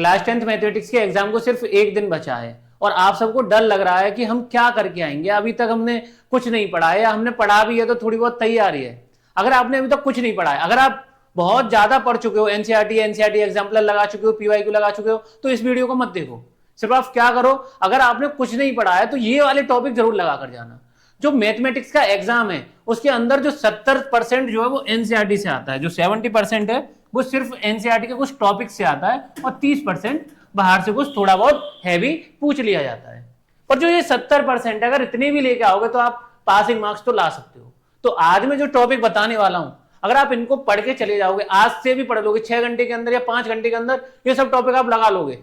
Class 10th mathematics के exam को सिर्फ एक दिन बचा है और आप सबको डर लग रहा है कि हम क्या करके आएंगे, अभी तक हमने कुछ नहीं पढ़ा है या हमने पढ़ा भी है तो थोड़ी बहुत तैयारी है। अगर आपने अभी तक कुछ नहीं पढ़ा है, अगर आप बहुत ज्यादा पढ़ चुके हो, एनसीईआरटी एग्जाम्पल लगा चुके हो, पीवाईक्यू लगा चुके हो, तो इस वीडियो को मत देखो। सिर्फ आप क्या करो, अगर आपने कुछ नहीं पढ़ा है तो ये वाले टॉपिक जरूर लगा कर जाना। जो मैथमेटिक्स का एग्जाम है उसके अंदर जो 70% जो है वो एनसीईआरटी से आता है, जो 70% है वो सिर्फ एनसीईआरटी के कुछ टॉपिक से आता है और 30% बाहर से कुछ थोड़ा बहुत हैवी पूछ लिया जाता है। पर जो ये 70% है, अगर इतने भी लेके आओगे तो आप पासिंग मार्क्स तो ला सकते हो। तो आज मैं जो टॉपिक बताने वाला हूं, अगर आप इनको पढ़ के चले जाओगे, आज से भी पढ़ लोगे 6 घंटे के अंदर या 5 घंटे के अंदर, ये सब टॉपिक आप लगा लोगे।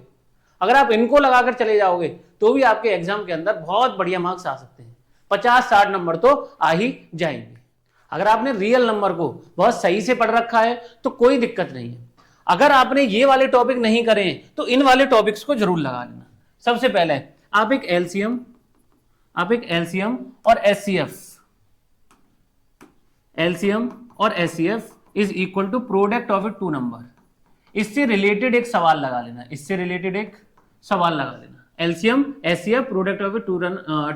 अगर आप इनको लगाकर चले जाओगे तो भी आपके एग्जाम के अंदर बहुत बढ़िया मार्क्स आ सकते हैं, 50-60 नंबर तो आ ही जाएंगे। अगर आपने रियल नंबर को बहुत सही से पढ़ रखा है तो कोई दिक्कत नहीं है। अगर आपने ये वाले टॉपिक नहीं करे तो इन वाले टॉपिक्स को जरूर लगा लेना। सबसे पहले आप एक एलसीएम और HCF is equal to product of a two number, इससे रिलेटेड एक सवाल लगा लेना। LCM HCF product of a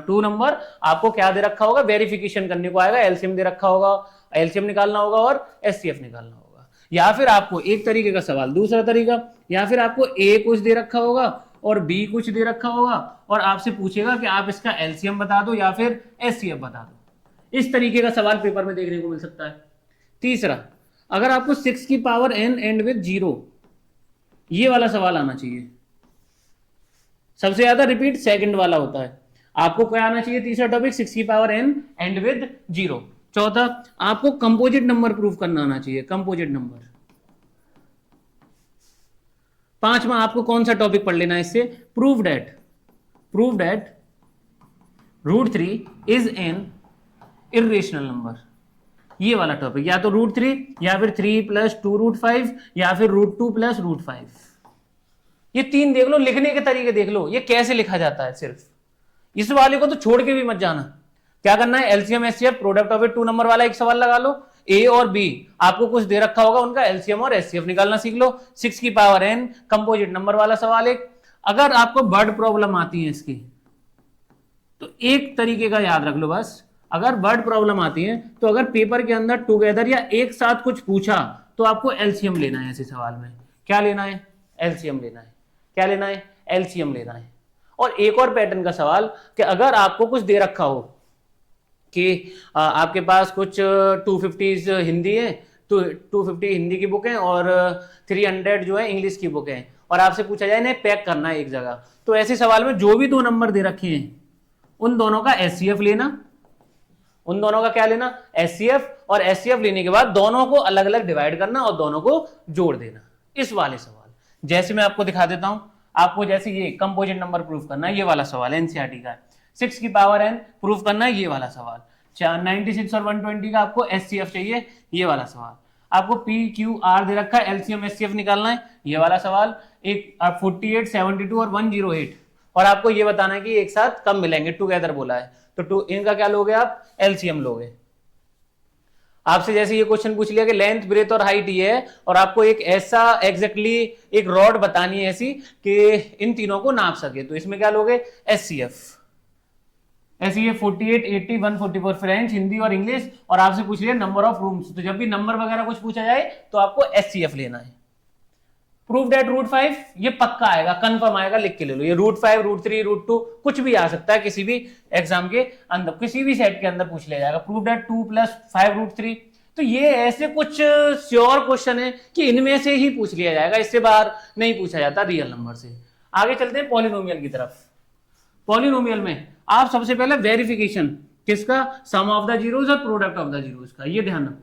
two number, आपको क्या दे रखा होगा, वेरिफिकेशन करने को आएगा, एलसीएम दे रखा होगा, एलसीएम निकालना होगा और एचसीएफ निकालना होगा। या फिर आपको एक तरीके का सवाल, दूसरा तरीका, या फिर आपको ए कुछ दे रखा होगा और बी कुछ दे रखा होगा और आपसे पूछेगा कि आप इसका एलसीएम बता दो या फिर एचसीएफ बता दो। इस तरीके का सवाल पेपर में देखने को मिल सकता है। तीसरा, अगर आपको 6 की पावर n एंड विद 0, ये वाला सवाल आना चाहिए। सबसे ज्यादा रिपीट सेकंड वाला होता है। आपको क्या आना चाहिए? तीसरा टॉपिक 6 की पावर n एंड विद 0। चौथा, आपको कंपोजिट नंबर प्रूव करना आना चाहिए, कंपोजिट नंबर। पांचवा, आपको कौन सा टॉपिक पढ़ लेना है इससे? Prove that √3 is an irrational number, ये वाला टॉपिक। या तो √3 या फिर 3 + 2√5 या फिर √2 + √5। ये तीन देख लो, लिखने के तरीके देख लो, ये कैसे लिखा जाता है। सिर्फ इस वाले को तो छोड़ के भी मत जाना। क्या करना है? LCM HCF product of a two number वाला एक सवाल लगा लो। ए और बी आपको कुछ दे रखा होगा, उनका एलसीएम और एचसीएफ निकालना सीख लो। 6 की पावर n कंपोजिट नंबर वाला सवाल एक। अगर आपको वर्ड प्रॉब्लम आती है इसकी, तो एक तरीके का याद रख लो बस। अगर वर्ड प्रॉब्लम आती है तो अगर पेपर के अंदर टुगेदर या एक साथ कुछ पूछा तो आपको एलसीएम लेना है। ऐसे सवाल में क्या लेना है? एलसीएम लेना है। क्या लेना है? एलसीएम लेना है। और एक और पैटर्न का सवाल कि अगर आपको कुछ दे रखा हो कि आपके पास कुछ 250 हिंदी है, तो 250 हिंदी की बुक है और 300 जो है इंग्लिश की बुक है, और आपसे पूछा जाए इन्हें पैक करना है एक जगह, तो ऐसे सवाल में जो भी 2 नंबर दे रखे हैं उन दोनों का एचसीएफ लेना। उन दोनों का क्या लेना? एचसीएफ। और एचसीएफ लेने के बाद दोनों को अलग अलग डिवाइड करना और दोनों को जोड़ देना। इस वाले सवाल जैसे मैं आपको दिखा देता हूं, आपको जैसे ये कंपोजिट नंबर प्रूफ करना है, ये वाला सवाल एनसीईआरटी का है। 6 की पावर n प्रूफ करना है, ये वाला सवाल। 96 और 120 का आपको एचसीएफ चाहिए, ये वाला सवाल। आपको पी क्यू आर दे रखा है, एलसीएम एचसीएफ निकालना है, ये वाला सवाल। एक 48, 72 और 108, और आपको ये बताना है कि एक साथ कब मिलेंगे, टुगेदर बोला है, तो इनका क्या लोगे आप? एलसीएम लोगे। आपसे जैसे ये क्वेश्चन पूछ लिया कि लेंथ, ब्रेथ और हाइट ये है, और आपको एक ऐसा एग्जैक्टली एक रॉड बतानी है ऐसी कि इन तीनों को नाप सके, तो इसमें क्या लोगे? एचसीएफ। एचसीएफ 48, 80, 144 फ्रेंच, हिंदी और इंग्लिश, और आपसे पूछ लिया नंबर ऑफ रूम्स, तो जब भी नंबर वगैरह कुछ पूछा जाए तो आपको एचसीएफ लेना है। प्रूफ दैट √5 ये पक्का आएगा, कंफर्म आएगा, लिख के ले लो। ये √5, √3, √2 कुछ भी आ सकता है, किसी भी एग्जाम के अंदर, किसी भी सेट के अंदर पूछ लिया जाएगा। प्रूफ दैट 2 + 5 √3, तो ये ऐसे कुछ श्योर क्वेश्चन है कि इनमें से ही पूछ लिया जाएगा, इससे बाहर नहीं पूछा जाता रियल नंबर से। आगे चलते हैं पॉलिनोमियल की तरफ। पॉलिनोमियल में आप सबसे पहले वेरिफिकेशन किसका? सम ऑफ द जीरोस और प्रोडक्ट ऑफ द जीरोस का। ये ध्यान रखो,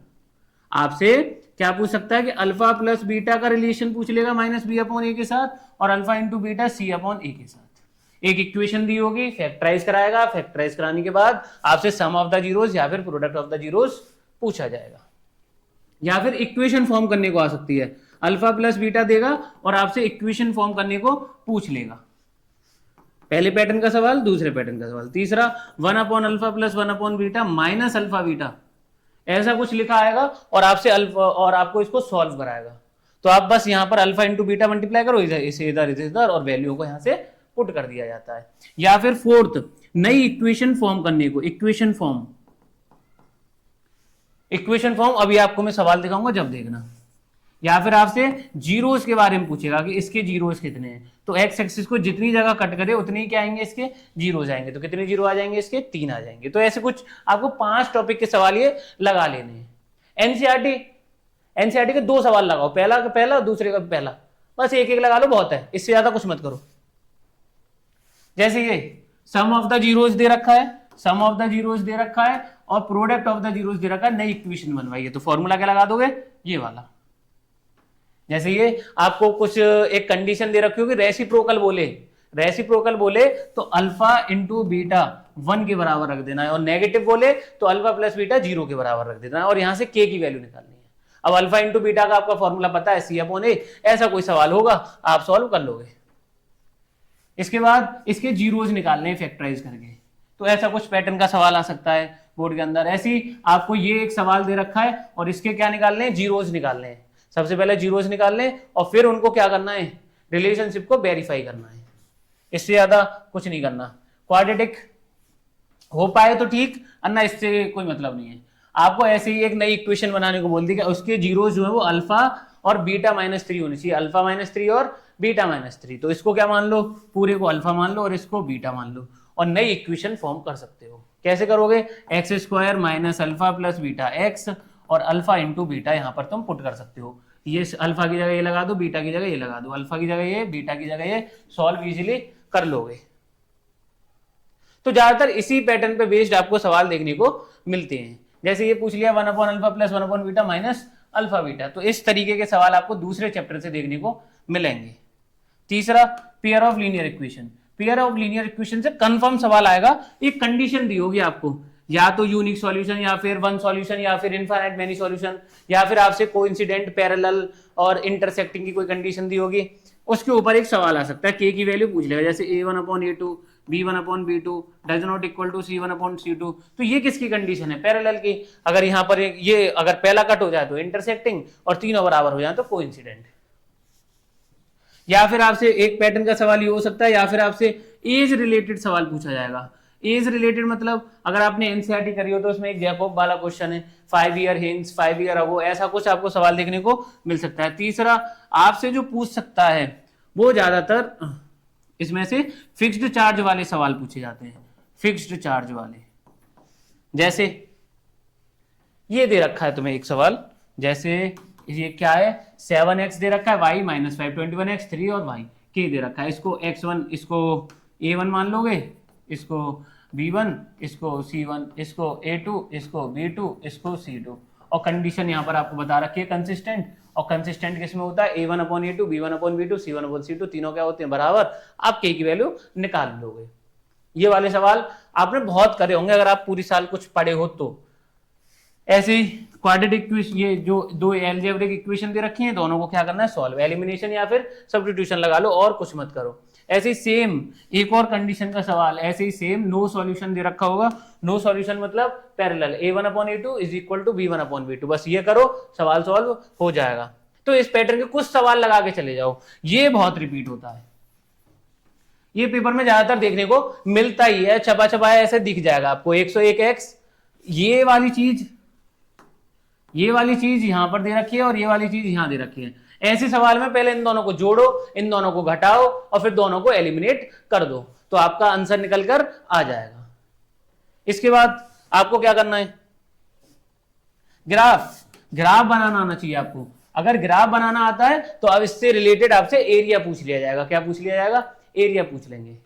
आपसे क्या पूछ सकता है कि अल्फा प्लस बीटा का रिलेशन पूछ लेगा -b/a के साथ, और अल्फा इंटू बीटा c/a के साथ। एक इक्वेशन दी होगी, फैक्टराइज कराएगा, फैक्टराइज कराने के बाद आपसे सम ऑफ द जीरोस या फिर प्रोडक्ट ऑफ द जीरोस पूछा जाएगा। या फिर इक्वेशन फॉर्म करने को आ सकती है, अल्फा प्लस बीटा देगा और आपसे इक्वेशन फॉर्म करने को पूछ लेगा। पहले पैटर्न का सवाल, दूसरे पैटर्न का सवाल। तीसरा 1/α + 1/β माइनस अल्फा बीटा, ऐसा कुछ लिखा आएगा और आपसे अल्फा, और आपको इसको सॉल्व कराएगा। तो आप बस यहाँ पर अल्फा इंटू बीटा मल्टीप्लाई करो, इसे इधर और वैल्यू को यहाँ से पुट कर दिया जाता है। या फिर फोर्थ, नई इक्वेशन फॉर्म करने को, इक्वेशन फॉर्म अभी आपको मैं सवाल दिखाऊंगा जब देखना। या फिर आपसे जीरोस के बारे में पूछेगा कि इसके जीरोस कितने हैं, तो एक्स एक्सिस को जितनी जगह कट करे उतने ही क्या आएंगे, इसके जीरोस आएंगे। तो कितने जीरो आ जाएंगे, इसके 3 आ जाएंगे। तो ऐसे कुछ आपको 5 टॉपिक के सवाल ये लगा लेने हैं। एनसीईआरटी के 2 सवाल लगाओ, पहला का पहला, दूसरे का पहला, बस एक एक लगा लो, बहुत है, इससे ज्यादा कुछ मत करो। जैसे ये सम ऑफ द जीरोस दे रखा है, और प्रोडक्ट ऑफ द जीरोस दे रखा है, नई इक्वेशन बनवाइए। तो फॉर्मूला क्या लगा दोगे, ये वाला। जैसे ये आपको कुछ एक कंडीशन दे रखी होगी, रेसिप्रोकल बोले तो अल्फा इंटू बीटा 1 के बराबर रख देना है, और नेगेटिव बोले तो अल्फा प्लस बीटा 0 के बराबर रख देना है, और यहां से के की वैल्यू निकालनी है। अब अल्फा इंटू बीटा का आपका फॉर्मूला पता है, C/A, ऐसा कोई सवाल होगा आप सॉल्व कर लोगे। इसके बाद इसके जीरोज निकालने हैं फैक्टराइज करके, तो ऐसा कुछ पैटर्न का सवाल आ सकता है बोर्ड के अंदर। ऐसी आपको ये एक सवाल दे रखा है और इसके क्या निकालने हैं, जीरोज निकालने हैं। सबसे पहले जीरोज निकालने और फिर उनको क्या करना है, रिलेशनशिप को वेरीफाई करना है, इससे ज्यादा कुछ नहीं करना। क्वाड्रेटिक हो पाए तो ठीक, अन्ना इससे कोई मतलब नहीं है। आपको ऐसे ही एक नई इक्वेशन बनाने को बोल दी कि उसके जीरोज जो है वो अल्फा और बीटा -3 होनी चाहिए, अल्फा -3 और बीटा -3। तो इसको क्या मान लो, पूरे को अल्फा मान लो और इसको बीटा मान लो, और नई इक्वेशन फॉर्म कर सकते हो। कैसे करोगे, x² minus alpha plus beta x और अल्फा इंटू बीटा यहां पर तुम पुट कर सकते हो। ये अल्फा की जगह ये लगा दो, बीटा की जगह ये लगा दो, अल्फा की जगह ये, बीटा की जगह ये, सॉल्व इजीली कर लोगे। तो ज्यादातर इसी पैटर्न पे बेस्ड आपको सवाल देखने को मिलते हैं। जैसे ये पूछ लिया 1/अल्फा प्लस 1/बीटा माइनस अल्फा बीटा, तो इस तरीके के सवाल आपको दूसरे चैप्टर से देखने को मिलेंगे। तीसरा, पेयर ऑफ लीनियर इक्वेशन से कंफर्म सवाल आएगा। एक कंडीशन दी होगी आपको, या तो यूनिक सॉल्यूशन, या फिर वन सॉल्यूशन, या फिर इनफाइनाइट मेनी सॉल्यूशन, या फिर आपसे कोइंसिडेंट, पैरेलल और इंटरसेक्टिंग की कोई कंडीशन दी होगी। उसके ऊपर एक सवाल आ सकता है, के की वैल्यू पूछ लेगा, जैसे A1/A2 B1/B2 does not equal to C1/C2। तो ये किसकी कंडीशन है, पैरेलल की। अगर यहाँ पर ये अगर पहला कट हो जाए तो इंटरसेक्टिंग, और तीनों बराबर हो जाए तो कोइंसिडेंट। या फिर आपसे एक पैटर्न का सवाल ये हो सकता है, या फिर आपसे एज रिलेटेड सवाल पूछा जाएगा। एज रिलेटेड मतलब अगर आपने एनसीईआरटी करी हो तो उसमें एक जैकब वाला क्वेश्चन है, 5 ईयर हिंस, 5 ईयर अगो, ऐसा कुछ आपको सवाल देखने को मिल सकता है। तीसरा, आपसे जो पूछ सकता है वो ज्यादातर इसमें से फिक्स्ड चार्ज वाले सवाल पूछे जाते हैं, फिक्स्ड चार्ज वाले। जैसे ये दे रखा है तुम्हें एक सवाल, जैसे ये क्या है, 7x दे रखा है, y -5, 21x 3 और y k दे रखा है। इसको x1, इसको a1 मान लोगे, इसको b1, इसको c1, इसको a2, इसको b2, इसको c2, और कंडीशन यहाँ पर आपको बता रखी है कंसिस्टेंट। और कंसिस्टेंट किसमें होता है, A1/A2 B1/B2 C1/C2, तीनों क्या होते हैं, बराबर। आप k की वैल्यू निकाल लोगे। ये वाले सवाल आपने बहुत करे होंगे अगर आप पूरी साल कुछ पढ़े हो तो। ऐसे ही क्वाड्रेटिक इक्वेशन, ये जो 2 एलजेब्रिक इक्वेशन दे रखी हैं, दोनों को क्या करना है, सॉल्व, एलिमिनेशन या फिर सब्स्टिट्यूशन लगा लो, और कुछ मत करो। ऐसे ही सेम एक और कंडीशन का सवाल, ऐसे ही सेम नो सॉल्यूशन दे रखा होगा। नो सॉल्यूशन मतलब parallel, A1/A2 is equal to B1/B2, बस ये करो, सवाल सॉल्व हो जाएगा। तो इस पैटर्न के कुछ सवाल लगा के चले जाओ, ये बहुत रिपीट होता है, ये पेपर में ज्यादातर देखने को मिलता ही है, छपा छपाया ऐसे दिख जाएगा आपको। 101x, ये वाली चीज यहां पर दे रखी है और ये वाली चीज यहां दे रखी है। ऐसे सवाल में पहले इन दोनों को जोड़ो, इन दोनों को घटाओ और फिर दोनों को एलिमिनेट कर दो, तो आपका आंसर निकल कर आ जाएगा। इसके बाद आपको क्या करना है, ग्राफ बनाना आना चाहिए आपको। अगर ग्राफ बनाना आता है तो अब इससे रिलेटेड आपसे एरिया पूछ लिया जाएगा। क्या पूछ लिया जाएगा, एरिया पूछ लेंगे।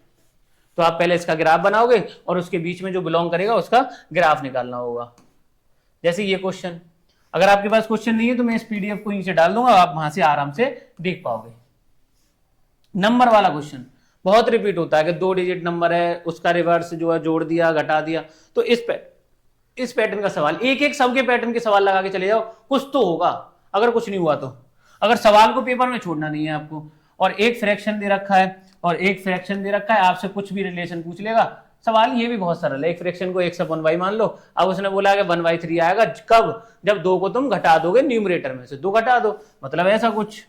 तो आप पहले इसका ग्राफ बनाओगे और उसके बीच में जो बिलोंग करेगा उसका ग्राफ निकालना होगा। जैसे ये क्वेश्चन, अगर आपके पास क्वेश्चन नहीं है तो मैं इस पीडीएफ को नीचे डाल दूंगा, आप वहां से आराम से देख पाओगे। नंबर वाला क्वेश्चन बहुत रिपीट होता है कि 2 डिजिट नंबर है, उसका रिवर्स जो है जोड़ दिया, घटा दिया। तो इस पैटर्न का सवाल, एक एक सबके पैटर्न के सवाल लगा के चले जाओ, कुछ तो होगा। अगर कुछ नहीं हुआ तो, अगर सवाल को पेपर में छोड़ना नहीं है आपको, और एक फ्रैक्शन दे रखा है और एक फ्रैक्शन दे रखा है, आपसे कुछ भी रिलेशन पूछ लेगा, सवाल ये भी बहुत सरल है, एक फ्रैक्शन को x अपॉन वाई मान लो। अब उसने बोला कि 1/3 आएगा कब, जब 2 को तुम घटा दोगे न्यूमरेटर में से, 2 घटा दो, मतलब ऐसा कुछ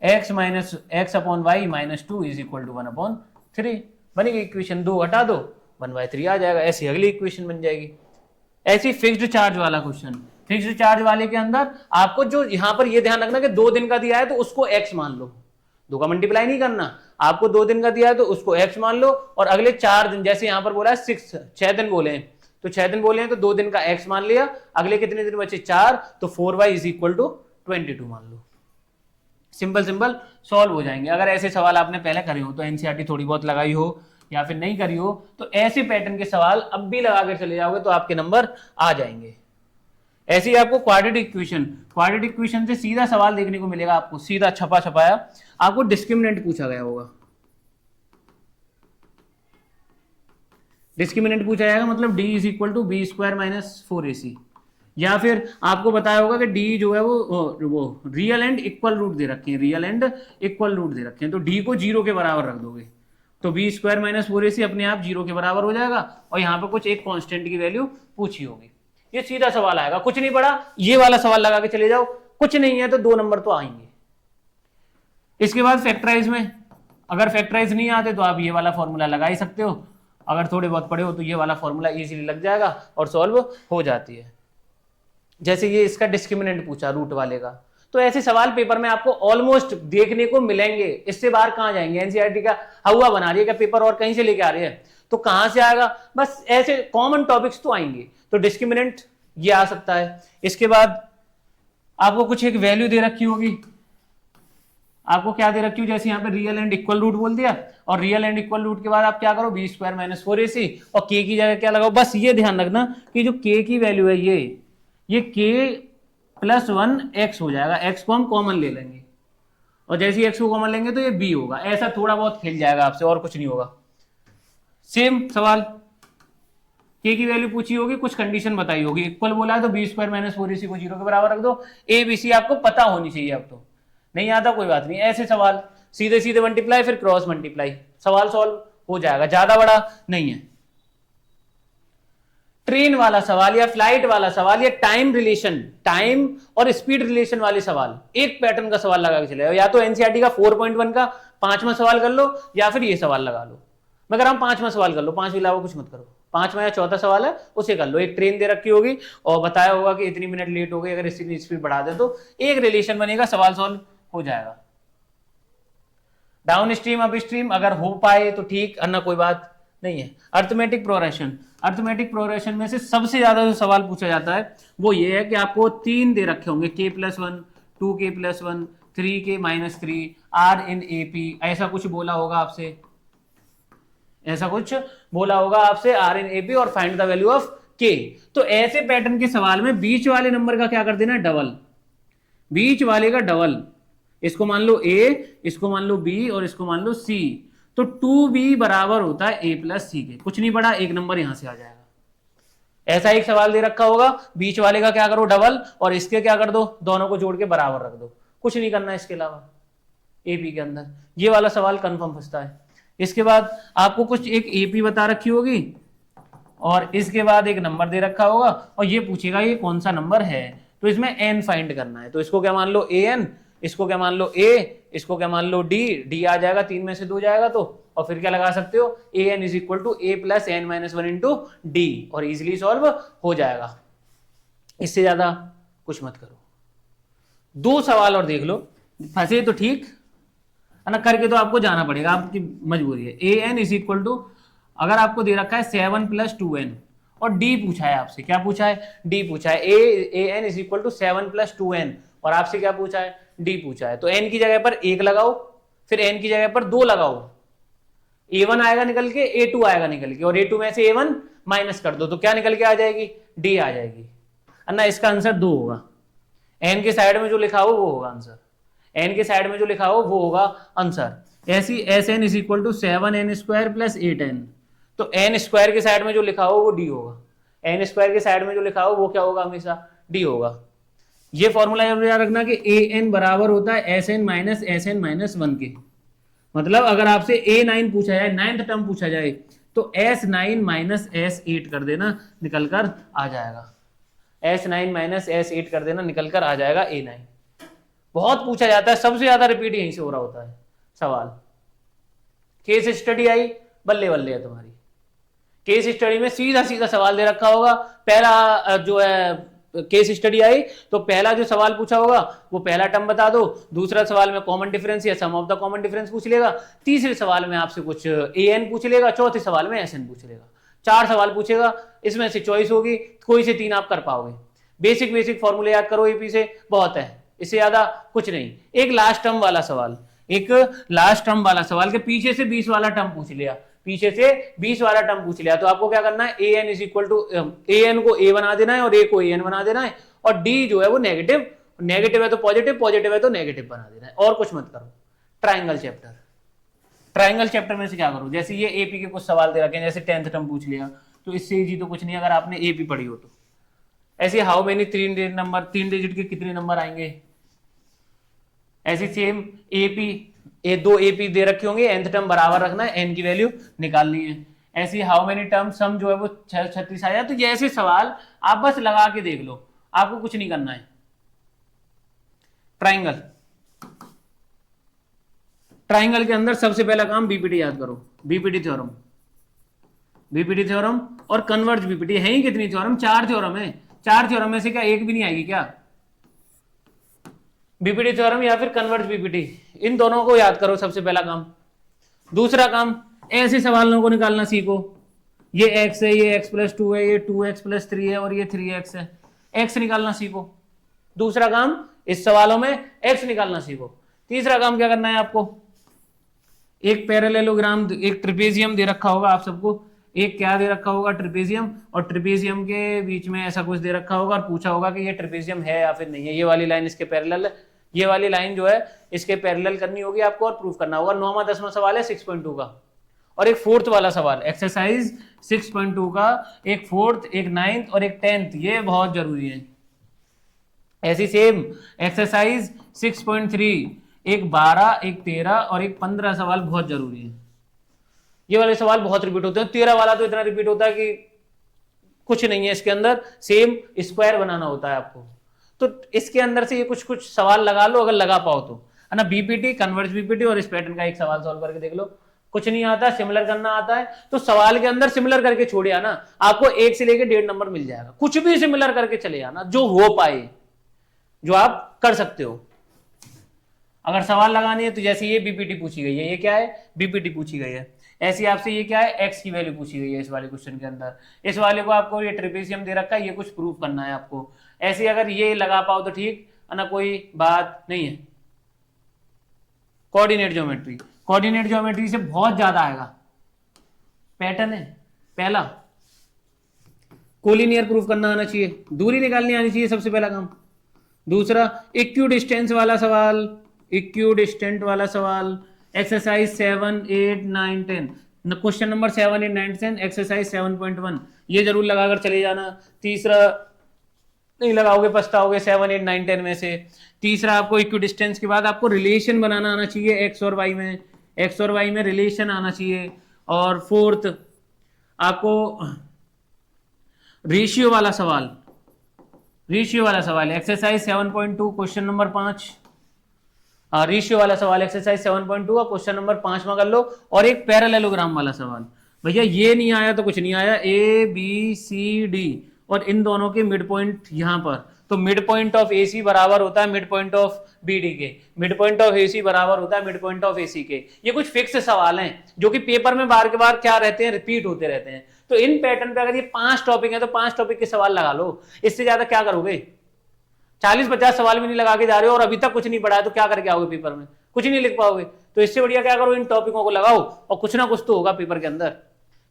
x minus x upon y minus 2 is equal to 1/3 बनेगी इक्वेशन। 2 घटा दो 1/3 आ जाएगा, ऐसी अगली इक्वेशन बन जाएगी। ऐसी फिक्स्ड चार्ज वाला क्वेश्चन, फिक्स्ड चार्ज वाले के अंदर आपको जो यहां पर ये ध्यान रखना कि 2 दिन का दिया है तो उसको x मान लो, 2 का मल्टीप्लाई नहीं करना, आपको 2 दिन का दिया है तो उसको x मान लो, और अगले 4 दिन, जैसे यहां पर बोला है 6 दिन बोले हैं, तो 6 दिन बोले हैं तो 2 दिन का x मान लिया, अगले कितने दिन बचे 4, तो 4y इज इक्वल टू 22 मान लो। सिंपल सिंपल सॉल्व हो जाएंगे। अगर ऐसे सवाल आपने पहले करे हो तो एनसीईआरटी थोड़ी बहुत लगाई हो या फिर नहीं करी हो, तो ऐसे पैटर्न के सवाल अब भी लगा कर चले जाओगे तो आपके नंबर आ जाएंगे। ऐसे ही आपको क्वाड्रेटिक इक्वेशन से सीधा सवाल देखने को मिलेगा, आपको सीधा छपा छपाया आपको डिस्क्रिमिनेंट पूछा गया होगा। डिस्क्रिमिनेंट पूछा जाएगा मतलब d is equal to b square minus 4ac, या फिर आपको बताया होगा कि d जो है वो रियल एंड इक्वल रूट दे रखे हैं, रियल एंड इक्वल रूट दे रखे हैं, तो d को 0 के बराबर रख दोगे तो बी स्क्वायर माइनस 4ac अपने आप 0 के बराबर हो जाएगा, और यहाँ पे कुछ एक कांस्टेंट की वैल्यू पूछी होगी। ये सीधा सवाल आएगा, कुछ नहीं पड़ा, ये वाला सवाल लगा के चले जाओ, कुछ नहीं है तो 2 नंबर तो आएंगे। इसके बाद फैक्टराइज में, अगर फैक्टराइज नहीं आते तो आप ये वाला फॉर्मूला लगा ही सकते हो, अगर थोड़े बहुत पढ़े हो तो ये वाला फॉर्मूला इजीली लग जाएगा और सॉल्व हो जाती है। जैसे ये इसका डिस्क्रिमिनेंट पूछा रूट वाले का, तो ऐसे सवाल पेपर में आपको ऑलमोस्ट देखने को मिलेंगे, इससे बाहर कहां जाएंगे। एनसीईआरटी का हवा बना रही है क्या पेपर और कहीं से लेके आ रही है, तो कहां से आएगा, बस ऐसे कॉमन टॉपिक्स तो आएंगे, तो डिस्क्रिमिनेंट ये आ सकता है। इसके बाद आपको कुछ एक वैल्यू दे रखी होगी, आपको क्या दे रखी हो, जैसे यहाँ पे रियल एंड इक्वल रूट बोल दिया, और रियल एंड इक्वल रूट के बाद आप क्या करो बी स्क्वायर माइनस 4ac, और k की जगह क्या लगाओ, बस ये ध्यान रखना कि जो k की वैल्यू है ये k प्लस 1x हो जाएगा, x को हम कॉमन ले लेंगे, और जैसे ही x को कॉमन लेंगे तो ये b होगा। ऐसा थोड़ा बहुत खेल जाएगा आपसे और कुछ नहीं होगा। सेम सवाल k की वैल्यू पूछी होगी, कुछ कंडीशन बताई होगी, इक्वल बोला है तो बी स्क्वायर माइनस 4ac को 0 के बराबर रख दो, a b c आपको पता होनी चाहिए। अब तो नहीं आता कोई बात नहीं, ऐसे सवाल सीधे सीधे मल्टीप्लाई फिर क्रॉस मल्टीप्लाई, सवाल सॉल्व हो जाएगा, ज्यादा बड़ा नहीं है। ट्रेन वाला सवाल या फ्लाइट वाला सवाल या टाइम रिलेशन, टाइम और स्पीड रिलेशन वाले सवाल, एक पैटर्न का सवाल लगा के चले, या तो एनसीईआरटी का 4.1 का 5वां सवाल कर लो, या फिर ये सवाल लगा लो। मगर हम 5वां सवाल कर लो, 5 के अलावा कुछ मत करो, 5वां या 4था सवाल है उसे कर लो। एक ट्रेन दे रखी होगी और बताया होगा कि इतनी मिनट लेट हो गई, अगर इसकी स्पीड बढ़ा दे तो एक रिलेशन बनेगा, सवाल सॉल्व हो जाएगा। डाउन स्ट्रीम अप स्ट्रीम अगर हो पाए तो ठीक, अन्ना कोई बात नहीं है। अर्थमेटिक प्रोग्रेशन में से सबसे ज्यादा जो सवाल पूछा जाता है वो ये है कि आपको 3 दे रखे होंगे, k+1, 2k+1, 3k-3, r in AP, ऐसा कुछ बोला होगा आपसे, r in AP और find the value of k। तो ऐसे पैटर्न के सवाल में बीच वाले नंबर का क्या कर देना, डबल, बीच वाले का डबल, इसको मान लो a, इसको मान लो b और इसको मान लो c, तो 2b बराबर होता है a प्लस c के, कुछ नहीं पड़ा, एक नंबर यहां से आ जाएगा। ऐसा एक सवाल दे रखा होगा, बीच वाले का क्या करो डबल और इसके क्या कर दो, दोनों को जोड़ के बराबर रख दो, कुछ नहीं करना इसके अलावा। एपी के अंदर ये वाला सवाल कंफर्म फंसता है। इसके बाद आपको कुछ एक एपी बता रखी होगी और इसके बाद एक नंबर दे रखा होगा और ये पूछेगा ये कौन सा नंबर है, तो इसमें एन फाइंड करना है। तो इसको क्या मान लो an, इसको क्या मान लो a, इसको क्या मान लो d आ जाएगा, 3 में से 2 जाएगा तो, और फिर क्या लगा सकते हो an is equal to a plus n minus 1 into d, और इजिली सॉल्व हो जाएगा। इससे ज्यादा कुछ मत करो। 2 सवाल और देख लो, फंसे तो ठीक है ना, करके तो आपको जाना पड़ेगा, आपकी मजबूरी है। an इज इक्वल टू, अगर आपको दे रखा है 7 प्लस 2n और d पूछा है आपसे, क्या पूछा है, d पूछा है, an is equal to 7 plus 2n और आपसे क्या पूछा है, d पूछा है। तो n की जगह पर 1 लगाओ, फिर n की जगह पर 2 लगाओ, a1 आएगा निकल के, a2 आएगा निकल के, और a2 में से a1 माइनस कर दो तो क्या निकल के आ जाएगी, d आ जाएगी। अन्ना इसका आंसर 2 होगा, n के साइड में जो लिखा हो वो होगा आंसर, n के साइड में जो लिखा हो वो होगा आंसर। ऐसी sn is equal to 7n square plus 8n, तो n स्क्वायर के साइड में जो लिखा हो वो d होगा, n स्क्वायर के साइड में जो लिखा हो वो क्या होगा, हमेशा d होगा। ये फॉर्मूला याद रखना कि an बराबर होता है sn माइनस sn माइनस 1 के, मतलब अगर आपसे a9 पूछा जाए, 9th टर्म पूछा जाए, तो S9 माइनस S8 कर देना, निकल कर आ जाएगा। S9 माइनस S8 कर देना, निकल कर आ जाएगा A9। बहुत पूछा जाता है, सबसे ज्यादा रिपीट यहीं से हो रहा होता है सवाल। केस स्टडी आई, बल्ले बल्ले है तुम्हारी। केस स्टडी में सीधा सीधा सवाल दे रखा होगा। पहला जो है केस स्टडी आई तो पहला जो सवाल पूछा होगा वो पहला टर्म बता दो, दूसरा सवाल में कॉमन डिफरेंस या सम ऑफ द कॉमन डिफरेंस पूछ लेगा, तीसरे सवाल में आपसे कुछ an पूछ लेगा, चौथे सवाल में sn पूछ लेगा। 4 सवाल पूछेगा, इसमें से चॉइस होगी, कोई से 3 आप कर पाओगे। बेसिक फॉर्मूले याद करो एपी से, बहुत है, इससे ज्यादा कुछ नहीं। एक लास्ट टर्म वाला सवाल, एक लास्ट टर्म वाला सवाल के पीछे से 20 वाला टर्म पूछ लिया, पीछे से 20 वाला टर्म पूछ लिया, तो आपको क्या करना है, an is equal to an को a बना देना है और a को an बना देना है, और d जो है वो नेगेटिव, नेगेटिव है तो पॉजिटिव, पॉजिटिव है तो नेगेटिव बना देना है, और कुछ मत करो। ट्राइंगल चैप्टर, ट्राइंगल चैप्टर में से क्या करो, जैसे ये एपी के कुछ सवाल दे रखे हैं, जैसे 10th टर्म पूछ लिया, तो इससे इजी तो कुछ नहीं अगर आपने एपी पढ़ी हो तो। ऐसे हाउ मेनी 3 डिजिट के कितने नंबर आएंगे, ऐसे सेम एपी, ये 2 एपी दे रखे होंगे, nth टर्म बराबर रखना है, n की वैल्यू निकालनी है। ऐसे हाउ मेनी टर्म सम जो है वो 36 आया। तो ये ऐसे सवाल आप बस लगा के देख लो, आपको कुछ नहीं करना है। ट्राइंगल, ट्राइंगल के अंदर सबसे पहला काम बीपीटी याद करो, बीपीटी थ्योरम, बीपीटी थ्योरम और कन्वर्ज बीपीटी। है ही कितनी थ्योरम, 4 थ्योरम है, 4 थ्योरम में से क्या एक भी नहीं आएगी क्या, बीपीटी थ्योरम या फिर कन्वर्ज बीपीटी, इन दोनों को याद करो सबसे पहला काम। दूसरा काम, ऐसे सवालों को निकालना सीखो, ये x है, ये x प्लस 2 है, ये 2x प्लस 3 है और ये 3x है, x निकालना सीखो। दूसरा काम, इस सवालों में x निकालना सीखो। तीसरा काम क्या करना है आपको, एक पैरेललोग्राम, एक ट्रिपेजियम दे रखा होगा आप सबको, एक क्या दे रखा होगा, ट्रिपेजियम, और ट्रिपेजियम के बीच में ऐसा कुछ दे रखा होगा और पूछा होगा कि ये ट्रिपेजियम है या फिर नहीं है, ये वाली लाइन इसके पैरेलल है, ये वाली लाइन जो है इसके पैरेलल करनी होगी आपको और प्रूफ करना होगा। 9वां 10वां सवाल है 6.2 का, और एक 4th वाला सवाल एक्सरसाइज 6.2 का, एक 4th, एक 9th और एक 10th, ये बहुत जरूरी है। ऐसी सेम एक्सरसाइज 6.3, एक 12, एक 13 और एक 15 सवाल बहुत जरूरी है। ये वाले सवाल बहुत रिपीट होते हैं, 13 वाला तो इतना रिपीट होता है कि कुछ नहीं है, इसके अंदर सेम स्क्वायर बनाना होता है आपको, तो इसके अंदर से ये कुछ कुछ सवाल लगा लो अगर लगा पाओ तो, है ना। बीपीटी, कन्वर्ज बीपीटी और इस पैटर्न का एक सवाल सॉल्व करके देख लो। कुछ नहीं आता, सिमिलर करना आता है तो सवाल के अंदर सिमिलर करके छोड़े आना, आपको 1 से लेकर 1.5 नंबर मिल जाएगा। कुछ भी सिमिलर करके चले आना जो हो पाए, जो आप कर सकते हो। अगर सवाल लगानी है तो जैसे ये बीपीटी पूछी गई है, ये क्या है, बीपीटी पूछी गई है, ऐसी आपसे ये क्या है, एक्स की वैल्यू पूछी गई है इस वाले क्वेश्चन के अंदर, इस वाले को आपको ये ट्रेपेजियम दे रखा है, ये कुछ प्रूफ करना है आपको। ऐसे अगर ये लगा पाओ तो ठीक है ना, कोई बात नहीं है। कोऑर्डिनेट ज्योमेट्री, कोऑर्डिनेट ज्योमेट्री से बहुत ज्यादा आएगा। पैटर्न है पहला, कोलिनियर प्रूफ करना आना चाहिए, दूरी निकालनी आनी चाहिए सबसे पहला काम। दूसरा, इक्विडिस्टेंस वाला सवाल, इक्विडिस्टेंट वाला सवाल, एक्सरसाइज 7, 8, 9, 10, क्वेश्चन नंबर 7, 8, 9, 10, एक्सरसाइज 7.1, ये जरूर लगाकर चले जाना। तीसरा नहीं लगाओगे पछताओगे 7, 8, 9, 10 में से। तीसरा, आपको इक्विडिस्टेंस के बाद आपको रिलेशन बनाना आना चाहिए एक्स और वाई में, एक्स और वाई में रिलेशन आना चाहिए। और 4th, आपको रेशियो वाला सवाल, रेशियो वाला सवाल एक्सरसाइज 7.2 क्वेश्चन नंबर 5, रेशियो वाला सवाल एक्सरसाइज 7.2 का क्वेश्चन नंबर 5 में कर लो। और एक पैरेललोग्राम वाला सवाल, भैया ये नहीं आया तो कुछ नहीं आया, ए बी सी डी और इन दोनों के मिड पॉइंट यहां पर, तो mid point of a c बराबर होता है mid point of b d के, mid point of a c बराबर होता है mid point of a c के। ये कुछ फिक्स सवाल हैं जो कि पेपर में बार के बार क्या रहते हैं, रिपीट होते रहते हैं। तो इन पैटर्न पे अगर ये 5 टॉपिक है तो 5 टॉपिक के सवाल लगा लो, इससे ज्यादा क्या करोगे। 40-50 सवाल भी नहीं लगा के जा रहे हो और अभी तक कुछ नहीं पढ़ा है तो क्या करके आओगे पेपर में, कुछ नहीं लिख पाओगे। तो इससे बढ़िया क्या करो, इन टॉपिकों को लगाओ और कुछ ना कुछ तो होगा पेपर के अंदर।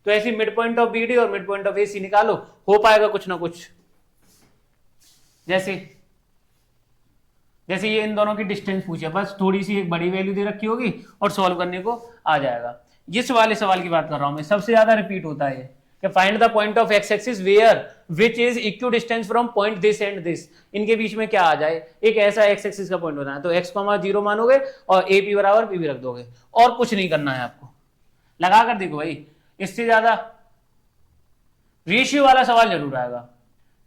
तो ऐसी मिड पॉइंट ऑफ बीडी और मिड पॉइंट ऑफ एसी निकालो, हो पाएगा कुछ ना कुछ। जैसे जैसे ये इन दोनों की डिस्टेंस पूछे, बस थोड़ी सी एक बड़ी वैल्यू दे रखी होगी और सॉल्व करने को आ जाएगा। जिस वाले सवाल की बात कर रहा हूं मैं, सबसे ज्यादा रिपीट होता है कि find the point of x axis where which is equidistance from point this and this. इनके बीच में क्या आ जाए, एक ऐसा एक्स एक्सिस का पॉइंट होना है, तो x, 0 मानोगे और ए पी बराबर पी भी रख दोगे और कुछ नहीं करना है आपको। लगा कर देखो भाई, इससे ज्यादा रेशियो वाला सवाल जरूर आएगा,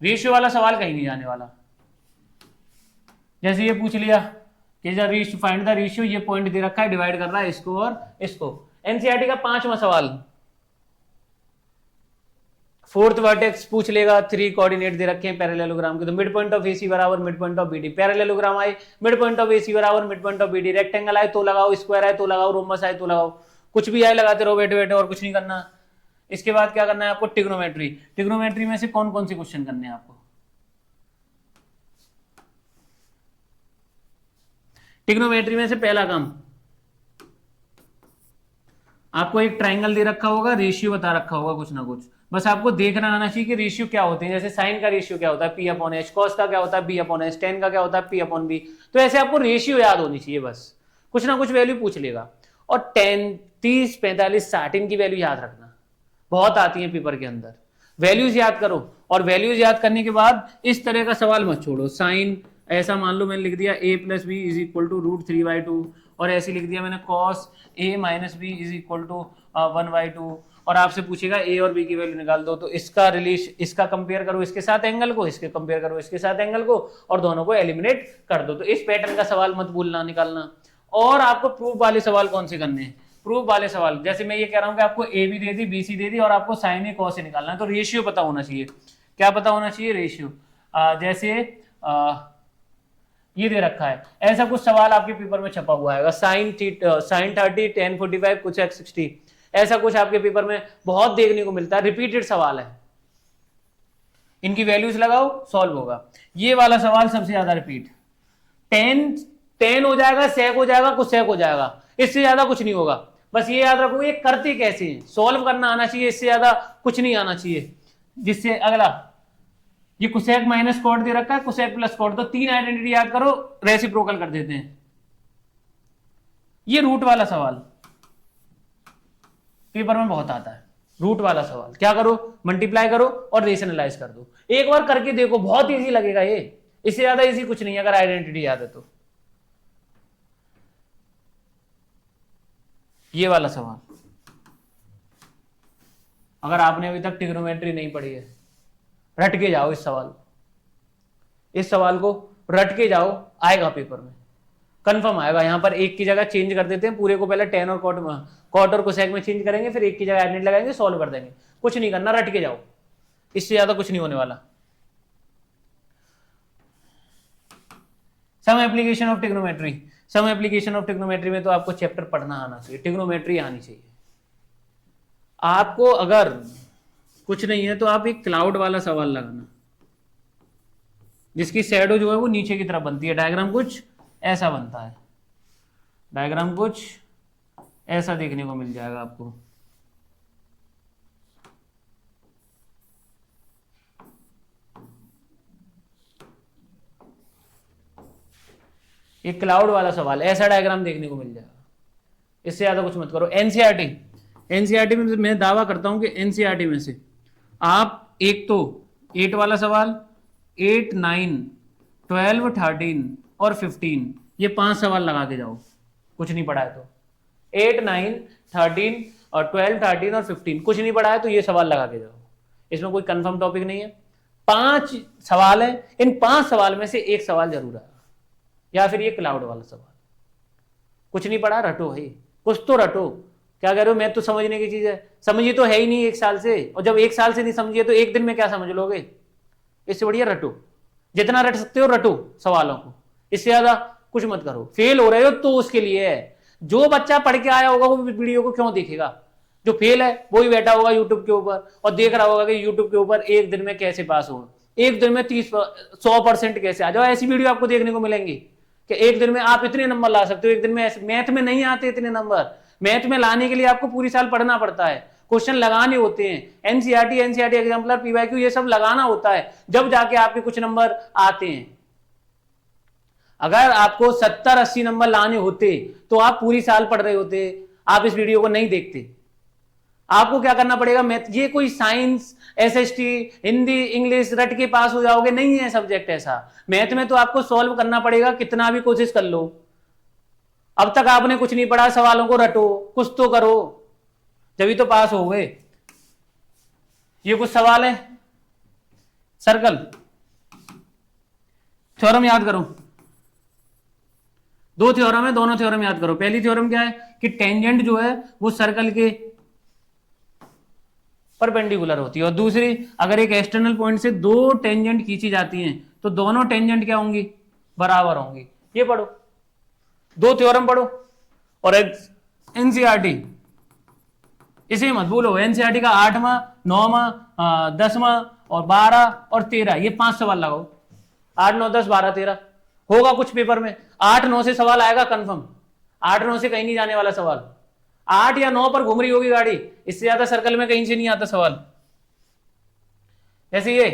रेशियो वाला सवाल कहीं नहीं जाने वाला। जैसे ये पूछ लिया कि जब रेशियो फाइंड द रेशियो, ये पॉइंट दे रखा है, डिवाइड कर रहा है इसको और इसको। एनसीईआरटी का 5वां सवाल, फोर्थ वर्टेक्स पूछ लेगा, 3 कोऑर्डिनेट दे रखे हैं पैरेललोग्राम के, तो मिड पॉइंट ऑफ एसी बराबर mid point of BD. Parallelogram आए, मिड पॉइंट ऑफ एसी बराबर mid point of BD. Rectangle आए तो लगाओ, स्क्वायर आए तो लगाओ, रोमबस आए तो लगाओ, कुछ भी आए लगाते रहो बैठे बैठे, और कुछ नहीं करना। इसके बाद क्या करना है आपको, ट्रिग्नोमेट्री। ट्रिग्नोमेट्री में से कौन कौन से क्वेश्चन करने हैं आपको? ट्रिग्नोमेट्री में से पहला काम, आपको एक ट्राइंगल दे रखा होगा, रेशियो बता रखा होगा कुछ ना कुछ, बस आपको देखना आना चाहिए कि रेशियो क्या होते हैं। जैसे साइन का रेशियो क्या होता है, पी अपॉन एच। कॉस का क्या होता है, बी अपॉन एच। टेन का क्या होता है, पी अपॉन बी। तो ऐसे आपको रेशियो याद होनी चाहिए, बस कुछ ना कुछ वैल्यू पूछ लेगा। और 10, 30, 45, 60 इनकी वैल्यू याद रखना, बहुत आती है पेपर के अंदर। वैल्यूज याद करो, और वैल्यूज याद करने के बाद इस तरह का सवाल मत छोड़ो। साइन ऐसा मान लो मैंने लिख दिया a plus b is equal to √3/2, और ऐसे लिख दिया मैंने cos a minus b is equal to 1/2, और आपसे पूछेगा a और b की वैल्यू निकाल दो, तो इसका इसका कंपेयर करो इसके साथ एंगल को, इसके कंपेयर करो इसके साथ एंगल को, और दोनों को एलिमिनेट कर दो। तो इस पैटर्न का सवाल मत भूलना निकालना। और आपको प्रूफ वाले सवाल कौन से करने हैं? प्रूफ वाले सवाल, जैसे मैं ये कह रहा हूं कि आपको A B they the, B C दे दी, और आपको साइन ए कॉस ए निकालना है, तो रेशियो पता होना चाहिए। क्या पता होना चाहिए? रेशियो। जैसे ये दे रखा है, ऐसा कुछ सवाल आपके पेपर में छपा हुआ है, साइन 30, tan 45, कुछ x 60, ऐसा कुछ आपके पेपर में बहुत देखने को मिलता है, रिपीटेड सवाल है। इनकी वैल्यूज लगाओ, सॉल्व होगा। ये वाला सवाल सबसे ज्यादा रिपीट, टेन हो जाएगा, सेक हो जाएगा, कुछ सेक हो जाएगा, इससे ज्यादा कुछ नहीं होगा। बस ये याद रखो, ये करते कैसे हैं, सॉल्व करना आना चाहिए, इससे ज्यादा कुछ नहीं आना चाहिए। जिससे अगला, ये कुसेक माइनस कॉट दे रखा है, कुसेक प्लस कॉट, तो 3 आइडेंटिटी याद करो, रेसिप्रोकल कर देते हैं। ये रूट वाला सवाल पेपर में बहुत आता है, रूट वाला सवाल। क्या करो, मल्टीप्लाई करो और रेशनलाइज कर दो। एक बार करके देखो, बहुत इजी लगेगा ये, इससे ज्यादा इजी कुछ नहीं है अगर आइडेंटिटी याद है तो। ये वाला सवाल, अगर आपने अभी तक ट्रिग्नोमेट्री नहीं पढ़ी है, रट के जाओ इस सवाल को रट के जाओ, आएगा पेपर में, कंफर्म आएगा। यहां पर एक की जगह चेंज कर देते हैं, पूरे को पहले टेन और कॉट और कोसेक में चेंज करेंगे, फिर एक की जगह एडनेट लगाएंगे, सॉल्व कर देंगे। कुछ नहीं करना, रट के जाओ, इससे ज्यादा कुछ नहीं होने वाला। Some application of trigonometry. Some application of trigonometry में तो आपको चैप्टर पढ़ना आना चाहिए, ट्रिग्नोमेट्री आनी चाहिए आपको। अगर कुछ नहीं है तो आप एक क्लाउड वाला सवाल लगाना, जिसकी शैडो जो है वो नीचे की तरफ बनती है। डायग्राम कुछ ऐसा बनता है, डायग्राम कुछ ऐसा देखने को मिल जाएगा आपको। एक क्लाउड वाला सवाल, ऐसा डायग्राम देखने को मिल जाएगा, इससे ज्यादा कुछ मत करो। एनसीईआरटी में मैं दावा करता हूं कि एनसीईआरटी में से आप एक तो 8 वाला सवाल, 8, 9, 12, 13 और 15, ये 5 सवाल लगा के जाओ, कुछ नहीं पढ़ा है तो। 8, 9, 13 और 12, 13 और 15 कुछ नहीं पढ़ा है तो ये सवाल लगा के जाओ, इसमें कोई कंफर्म टॉपिक नहीं है। 5 सवाल है, इन 5 सवाल में से एक सवाल जरूर आएगा, या फिर ये क्लाउड वाला सवाल। कुछ नहीं पढ़ा, रटो भाई, कुछ तो रटो। क्या कह रहे हो, मैं तो समझने की चीज है, समझी तो है ही नहीं 1 साल से, और जब 1 साल से नहीं समझिए तो 1 दिन में क्या समझ लोगे। इससे बढ़िया रटो, जितना रट सकते हो रटो सवालों को, इससे ज्यादा कुछ मत करो। फेल हो रहे हो तो उसके लिए है, जो बच्चा पढ़ के आया होगा वो वीडियो को क्यों देखेगा, जो फेल है वो ही बैठा होगा यूट्यूब के ऊपर और देख रहा होगा कि यूट्यूब के ऊपर 1 दिन में कैसे पास हो, 1 दिन में 100% कैसे आ जाओ। ऐसी वीडियो आपको देखने को मिलेंगी कि 1 दिन में आप इतने नंबर ला सकते हो, 1 दिन में। मैथ में नहीं आते इतने नंबर, मैथ में लाने के लिए आपको पूरी साल पढ़ना पड़ता है, क्वेश्चन लगाने होते हैं, एनसीईआरटी एग्जाम्पलर, पीवाईक्यू, ये सब लगाना होता है, जब जाके आपके कुछ नंबर आते हैं। अगर आपको 70-80 नंबर लाने होते तो आप पूरी साल पढ़ रहे होते, आप इस वीडियो को नहीं देखते। आपको क्या करना पड़ेगा, मैथ, ये कोई साइंस, एसएसटी, हिंदी, इंग्लिश रट के पास हो जाओगे नहीं है सब्जेक्ट ऐसा। मैथ में तो आपको सॉल्व करना पड़ेगा, कितना भी कोशिश कर लो। अब तक आपने कुछ नहीं पढ़ा, सवालों को रटो, कुछ तो करो, जब तो पास हो गए। ये कुछ सवाल है, सर्कल थ्योरम याद करो, दो थ्योरम है, दोनों थ्योरम याद करो। पहली थ्योरम क्या है कि टेंजेंट जो है वो सर्कल के परपेंडिकुलर होती है, और दूसरी अगर एक एक्सटर्नल पॉइंट से दो टेंजेंट खींची जाती हैं तो दोनों टेंजेंट क्या होंगी, बराबर होंगी। ये पढ़ो, दो थ्योरम पढ़ो। और एनसीईआरटी इसे मत भूलो, एनसीईआरटी का 8वां 9वां 10वां और 12 और 13 ये 5 सवाल लगाओ। 8 9 10 12 13 होगा कुछ पेपर में, 8 9 से सवाल आएगा कंफर्म, 8 9 से कहीं नहीं जाने वाला सवाल। 8 या 9 पर घूम रही होगी गाड़ी, इससे ज्यादा सर्कल में कहीं से नहीं आता सवाल। जैसे ये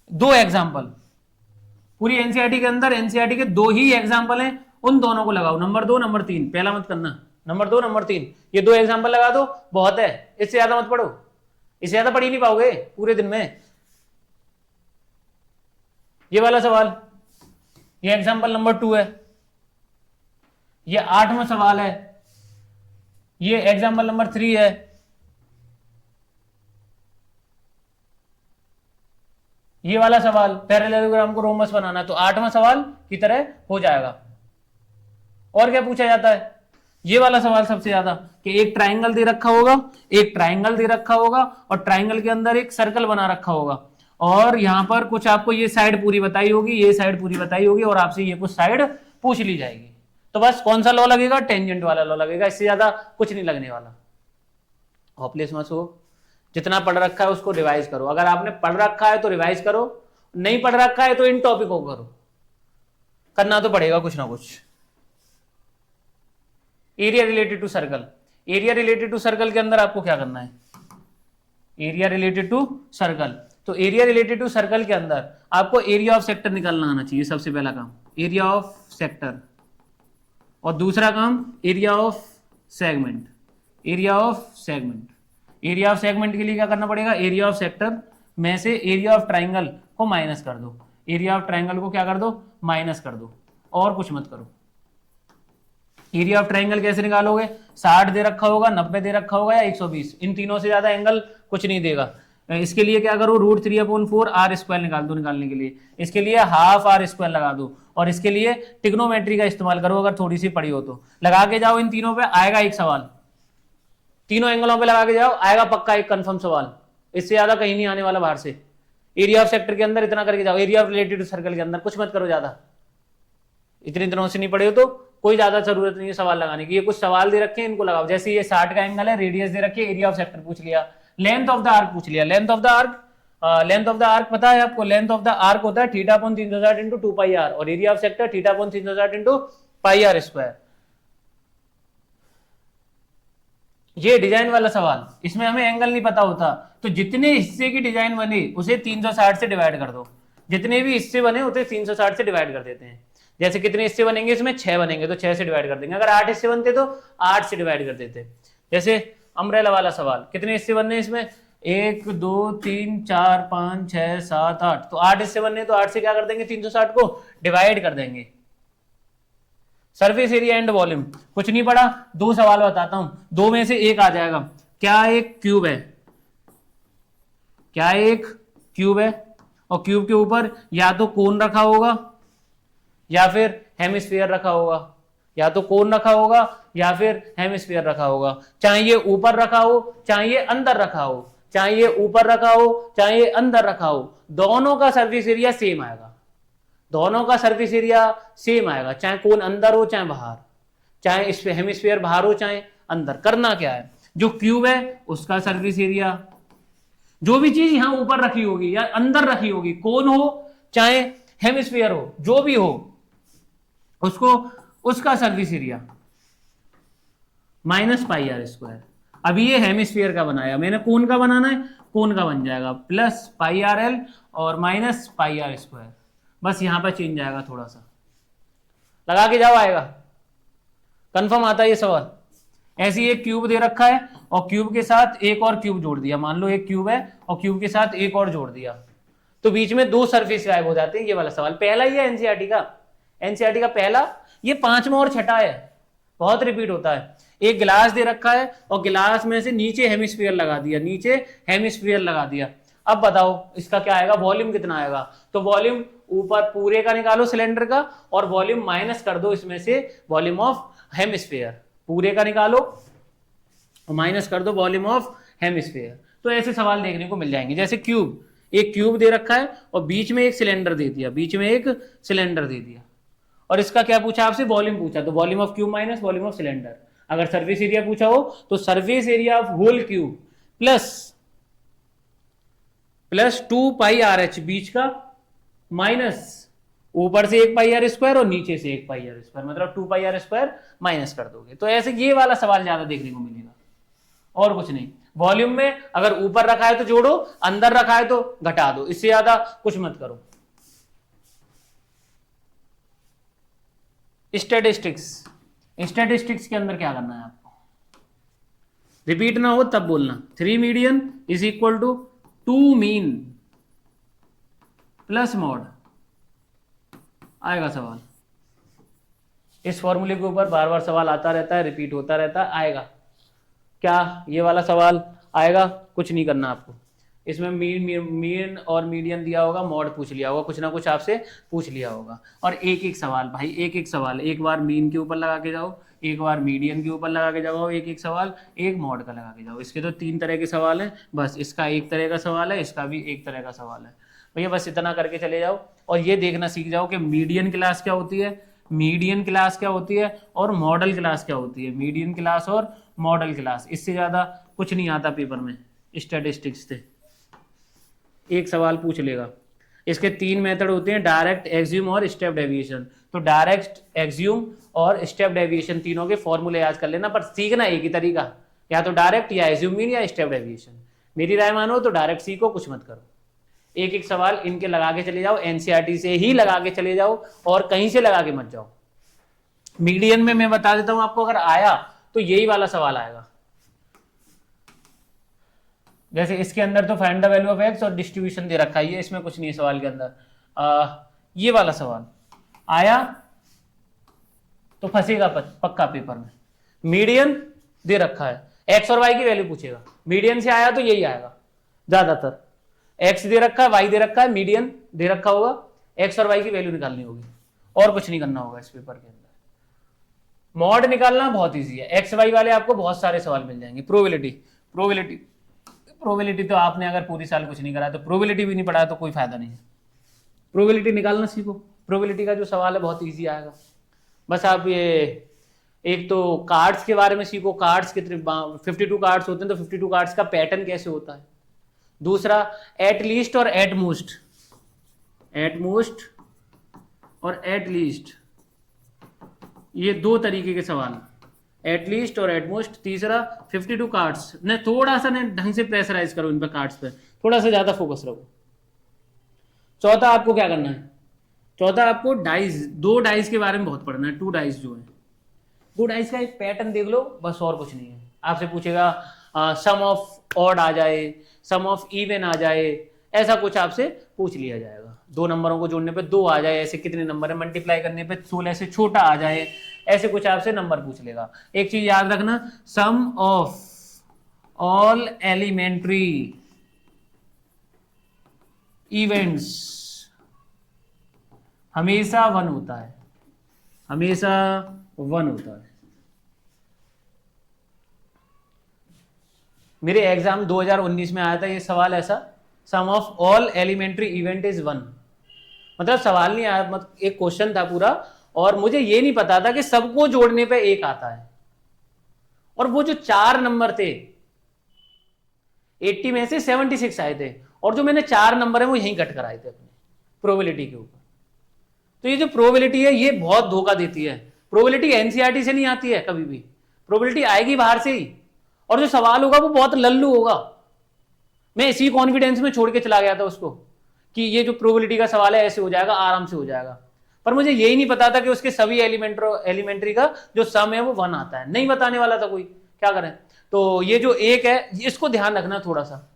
दो एग्जाम्पल पूरी एनसीईआरटी के अंदर, एनसीईआरटी के दो ही एग्जाम्पल हैं, उन दोनों को लगाओ, नंबर 2 नंबर 3, पहला मत करना, नंबर 2 नंबर 3 ये दो एग्जाम्पल लगा दो, बहुत है, इससे ज्यादा मत पढ़ो, इससे ज्यादा पढ़ ही नहीं पाओगे पूरे दिन में। ये वाला सवाल, ये एग्जाम्पल नंबर 2 है, ये 8वां सवाल है, ये एग्जाम्पल नंबर 3 है, ये वाला सवाल पैरेललोग्राम को रोमस बनाना, तो 8वां सवाल की तरह हो जाएगा। और क्या पूछा जाता है, ये वाला सवाल सबसे ज्यादा, कि एक ट्राइंगल दे रखा होगा, एक ट्राइंगल दे रखा होगा और ट्राइंगल के अंदर एक सर्कल बना रखा होगा, और यहां पर कुछ आपको ये साइड पूरी बताई होगी, ये साइड पूरी बताई होगी, और आपसे ये कुछ साइड पूछ ली जाएगी। तो बस कौन सा लॉ लगेगा, टेंजेंट वाला लॉ लगेगा, इससे ज्यादा कुछ नहीं लगने वाला। होपलेस मत हो, जितना पढ़ रखा है उसको रिवाइज करो, अगर आपने पढ़ रखा है तो रिवाइज करो, नहीं पढ़ रखा है तो इन टॉपिकों को करो, करना तो पड़ेगा कुछ ना कुछ। Area related to circle, area related to circle के अंदर आपको क्या करना है, एरिया रिलेटेड टू सर्कल, तो एरिया रिलेटेड टू सर्कल के अंदर आपको एरिया ऑफ सेक्टर निकालना आना चाहिए, सबसे पहला काम एरिया ऑफ सेक्टर, और दूसरा काम area of segment, area of segment. Area of segment के लिए क्या करना पड़ेगा, एरिया ऑफ सेक्टर में से एरिया ऑफ ट्राइंगल को माइनस कर दो, एरिया ऑफ ट्राइंगल को क्या कर दो, माइनस कर दो, और कुछ मत करो। एरिया ऑफ ट्राइंगल कैसे निकालोगे, 60 दे रखा होगा, 90 दे रखा होगा या 120, इन तीनों से ज्यादा एंगल कुछ नहीं देगा। इसके लिए क्या करो, √3/4 आर स्क्वायर निकाल दो, निकालने के लिए इसके लिए हाफ आर स्क्वायर लगा दो, और इसके लिए टिग्नोमेट्री का इस्तेमाल करो, अगर थोड़ी सी पड़ी हो तो लगा के जाओ, इन तीनों पे आएगा एक सवाल, तीनों एंगलों पे लगा के जाओ, आएगा पक्का एक कंफर्म सवाल, इससे ज्यादा कहीं नहीं आने वाला बाहर से। एरिया ऑफ सेक्टर के अंदर इतना करके जाओ, area of related to circle के अंदर कुछ मत करो ज्यादा, इतने दिनों से नहीं पढ़े हो तो कोई ज्यादा जरूरत नहीं है सवाल लगाने की। ये कुछ सवाल दे रखे हैं, इनको लगाओ, जैसे ये 60 का एंगल है, रेडियस दे रखी है, एरिया ऑफ सेक्टर पूछ लिया, लेंथ ऑफ द आर्क पूछ लिया, length of the arc, length of the arc पता है आपको, लेंथ ऑफ द आर्क होता है θ/360 इंटू 2πr, और area of sector θ/360 into πr square. ये डिजाइन वाला सवाल, इसमें हमें एंगल नहीं पता होता, तो जितने हिस्से की डिजाइन बने उसे 360 से डिवाइड कर दो, जितने भी हिस्से बने उसे 360 से डिवाइड कर देते हैं। जैसे कितने हिस्से बनेंगे, इसमें 6 बनेंगे तो 6 से डिवाइड कर देंगे, अगर 8 हिस्से बनते तो 8 से डिवाइड कर देते। जैसे अम्ब्रेला वाला सवाल, कितने हिस्से बनने इसमें, 1 2 3 4 5 6 7 8, तो 8 हिस्से बनने तो 8 से क्या कर देंगे, 360 को डिवाइड कर देंगे। सरफेस एरिया एंड वॉल्यूम कुछ नहीं पड़ा, दो सवाल बताता हूं, दो में से एक आ जाएगा। क्या एक क्यूब है, क्या एक क्यूब है, और क्यूब के ऊपर या तो कोन रखा होगा या फिर हेमिस्फीयर रखा होगा, या तो कोन रखा होगा या फिर हेमिस्फीयर रखा होगा, चाहे ये ऊपर रखा हो चाहे ये अंदर रखा हो, चाहे ये ऊपर रखा हो चाहे ये अंदर रखा हो, दोनों का सरफेस एरिया सेम आएगा, दोनों का सरफेस एरिया सेम आएगा, चाहे कोन अंदर हो चाहे बाहर, चाहे इस हेमिस्फीयर बाहर हो चाहे अंदर। करना क्या है, जो क्यूब है उसका सरफेस एरिया, जो भी चीज यहां ऊपर रखी होगी या अंदर रखी होगी, कोन हो चाहे हेमिस्फीयर हो, जो भी हो, उसको उसका सर्फेस एरिया -πr स्क्वायर। अभी ये हेमिस्फीयर का बनाया, मैंने कोन का बनाना है, कोन का बन जाएगा +πrl और -πr स्क्वायर, बस यहां पर चेंज आएगा थोड़ा सा, लगा के जाओ, आएगा कंफर्म आता है ये सवाल। ऐसे ही एक क्यूब दे रखा है और क्यूब के साथ एक और क्यूब जोड़ दिया, मान लो एक क्यूब है और क्यूब के साथ एक और जोड़ दिया, तो बीच में दो सरफेस गायब हो जाते हैं। ये वाला सवाल पहला ही है एनसीईआरटी का, एनसीईआरटी का पहला, ये 5वां और 6ठा है, बहुत रिपीट होता है। एक गिलास दे रखा है और गिलास में से नीचे हेमिस्फीयर लगा दिया, नीचे हेमिस्फीयर लगा दिया। अब बताओ इसका क्या आएगा, वॉल्यूम कितना आएगा। तो वॉल्यूम ऊपर पूरे का निकालो सिलेंडर का और वॉल्यूम माइनस कर दो इसमें से वॉल्यूम ऑफ हेमिस्फीयर, पूरे का निकालो और माइनस कर दो वॉल्यूम ऑफ हेमिस्फीयर। तो ऐसे सवाल देखने को मिल जाएंगे। जैसे क्यूब, एक क्यूब दे रखा है और बीच में एक सिलेंडर दे दिया, बीच में एक सिलेंडर दे दिया और इसका क्या पूछा आपसे, वॉल्यूम पूछा। तो volume of cube minus volume of cylinder. अगर सरफेस एरिया पूछा हो तो surface area of whole cube plus 2 pi R H बीच का, माइनस ऊपर से 1 पाई आर स्क्वायर और नीचे से 1 पाई आर स्क्वायर, मतलब 2 पाई आर स्क्वायर माइनस कर दोगे। तो ऐसे ये वाला सवाल ज्यादा देखने को मिलेगा और कुछ नहीं। वॉल्यूम में अगर ऊपर रखा है तो जोड़ो, अंदर रखा है तो घटा दो, इससे ज्यादा कुछ मत करो। स्टैटिस्टिक्स, स्टैटिस्टिक्स के अंदर क्या करना है आपको, रिपीट ना हो तब बोलना। 3 median is equal to 2 mean plus mode, आएगा सवाल। इस फॉर्मूले के ऊपर बार बार सवाल आता रहता है, रिपीट होता रहता है, आएगा क्या, ये वाला सवाल आएगा। कुछ नहीं करना आपको, इसमें मीन और मीडियन दिया होगा, मॉड पूछ लिया होगा, कुछ ना कुछ आपसे पूछ लिया होगा। और एक एक सवाल भाई, एक एक सवाल, एक बार मीन के ऊपर लगा के जाओ, एक बार मीडियन के ऊपर लगा के जाओ, एक एक सवाल, एक मॉड का लगा के जाओ। इसके तो 3 तरह के सवाल हैं, बस इसका एक तरह का सवाल है, इसका भी एक तरह का सवाल है भैया। बस इतना करके चले जाओ और ये देखना सीख जाओ कि मीडियन क्लास क्या होती है, मीडियन क्लास क्या होती है और मॉडल क्लास क्या होती है। मीडियन क्लास और मॉडल क्लास, इससे ज्यादा कुछ नहीं आता पेपर में स्टैटिस्टिक्स से। एक सवाल पूछ लेगा। इसके 3 मेथड होते हैं, डायरेक्ट, एक्ज्यूम और स्टेप डेविएशन। तो डायरेक्ट, एक्ज्यूम और स्टेप डेविएशन तीनों के फॉर्मूले याद कर लेना, पर सीखना एक ही तरीका, या तो डायरेक्ट या एक्ज्यूम मीन या स्टेप डेविएशन। मेरी राय मानो तो डायरेक्ट सीखो, कुछ मत करो। एक एक सवाल इनके लगा के चले जाओ, एनसीईआरटी से ही लगा के चले जाओ और कहीं से लगा के मत जाओ। मीडियन में मैं बता देता हूं आपको, अगर आया तो यही वाला सवाल आएगा। जैसे इसके अंदर तो find the value of x और डिस्ट्रीब्यूशन दे रखा है, इसमें कुछ नहीं है सवाल के अंदर। ये वाला सवाल आया तो फंसेगा पक्का पेपर में। मीडियन दे रखा है, एक्स और वाई की वैल्यू पूछेगा, मीडियन से आया तो यही आएगा ज्यादातर। एक्स दे रखा है, वाई दे रखा है, मीडियन दे रखा होगा, एक्स और वाई की वैल्यू निकालनी होगी और कुछ नहीं करना होगा इस पेपर के अंदर। मॉड निकालना बहुत इजी है, एक्स वाई वाले आपको बहुत सारे सवाल मिल जाएंगे। प्रोबेबिलिटी तो आपने अगर पूरी साल कुछ नहीं करा तो प्रोबेबिलिटी भी नहीं पढ़ा तो कोई फायदा नहीं है। प्रोबेबिलिटी निकालना सीखो, प्रोबेबिलिटी का जो सवाल है बहुत इजी आएगा। बस आप ये एक तो कार्ड्स के बारे में सीखो, कार्ड्स कितने 52 कार्ड्स होते हैं तो 52 कार्ड्स का पैटर्न कैसे होता है। दूसरा एट लीस्ट और एट मोस्ट, एट मोस्ट और एट लीस्ट, ये 2 तरीके के सवाल, एटलीस्ट और एटमोस्ट। तीसरा 52 कार्ड्स ने थोड़ा सा ने ढंग से प्रेशराइज करो इन पर, कार्ड्स पे थोड़ा सा ज्यादा फोकस रखो। चौथा आपको क्या करना है, चौथा आपको डाइस, 2 डाइस के बारे में बहुत पढ़ना है। 2 डाइस जो है, 2 डाइस का एक पैटर्न देख लो बस, और कुछ नहीं है। आपसे पूछेगा सम ऑफ ऑड आ जाए, सम ऑफ इवन आ जाए, ऐसा कुछ आपसे पूछ लिया जाएगा। 2 नंबरों को जोड़ने पे 2 आ जाए, ऐसे कितने नंबर है, मल्टीप्लाई करने पे 16 से छोटा आ जाए, ऐसे कुछ आपसे नंबर पूछ लेगा। एक चीज याद रखना, सम ऑफ ऑल एलिमेंट्री इवेंट्स हमेशा 1 होता है, हमेशा 1 होता है। मेरे एग्जाम 2019 में आया था ये सवाल ऐसा, sum of all elementary event is 1। मतलब सवाल नहीं आया, मतलब एक क्वेश्चन था पूरा और मुझे ये नहीं पता था कि सबको जोड़ने पे 1 आता है। और वो जो 4 नंबर थे 80 में से 76 आए थे और जो मैंने 4 नंबर है वो यहीं कट कर आए थे अपने प्रोबेबिलिटी के ऊपर। तो ये जो प्रोबेबिलिटी है ये बहुत धोखा देती है। प्रोबेबिलिटी एनसीईआरटी से नहीं आती है कभी भी, प्रोबेबिलिटी आएगी बाहर से ही, और जो सवाल होगा वो बहुत लल्लू होगा। मैं इसी कॉन्फिडेंस में छोड़ के चला गया था उसको कि ये जो प्रोबेबिलिटी का सवाल है ऐसे हो जाएगा, आराम से हो जाएगा, पर मुझे यही नहीं पता था कि उसके सभी एलिमेंट्री का जो सम है वो 1 आता है। नहीं बताने वाला था कोई, क्या करें। तो ये जो 1 है इसको ध्यान रखना थोड़ा सा।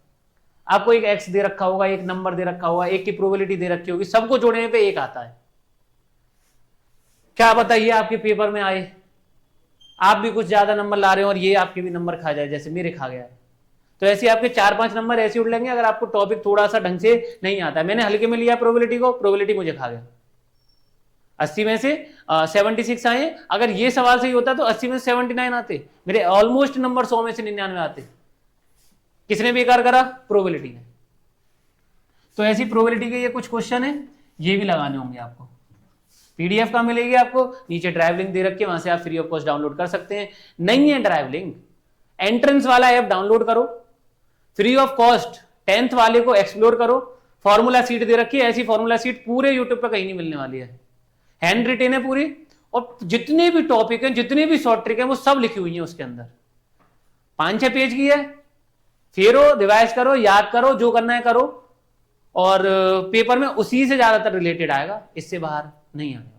आपको एक एक्स दे रखा होगा, एक नंबर दे रखा होगा, 1 की प्रोबेबिलिटी दे रखी होगी, सबको जोड़ने पे 1 आता है। क्या बताइए आपके पेपर में आए, आप भी कुछ ज्यादा नंबर ला रहे हो और ये आपके भी नंबर खा जाए, जैसे मेरे खा गया है, तो ऐसे आपके 4-5 नंबर ऐसे उड़ लेंगे अगर आपको टॉपिक थोड़ा सा ढंग से नहीं आता है। मैंने हल्के में लिया प्रोबेबिलिटी को, प्रोबेबिलिटी मुझे खा गया, 80 में से 76 आए। अगर ये सवाल सही होता तो 80 में से 79 आते, मेरे ऑलमोस्ट नंबर 100 में से 99 आते। किसने बेकार करा? प्रोबेबिलिटी ने। तो ऐसी प्रोबेबिलिटी के ये कुछ क्वेश्चन है, ये भी लगाने होंगे आपको। पीडीएफ का मिलेगी आपको, नीचे ड्राइव लिंक दे रखी है, वहां से आप फ्री ऑफ कॉस्ट डाउनलोड कर सकते हैं। नहीं है ड्राइव लिंक, एंट्रेंस वाला ऐप डाउनलोड करो, फ्री ऑफ कॉस्ट 10th वाले को एक्सप्लोर करो। फॉर्मूला सीट दे रखी है, ऐसी फॉर्मूला सीट पूरे यूट्यूब पर कहीं नहीं मिलने वाली है, हैंड रिटेन है पूरी, और जितने भी टॉपिक हैं, जितने भी शॉर्ट ट्रिक है, वो सब लिखी हुई है उसके अंदर। 5-6 पेज की है, फेरो, रिवाइज करो, याद करो, जो करना है करो, और पेपर में उसी से ज्यादातर रिलेटेड आएगा, इससे बाहर नहीं आएगा।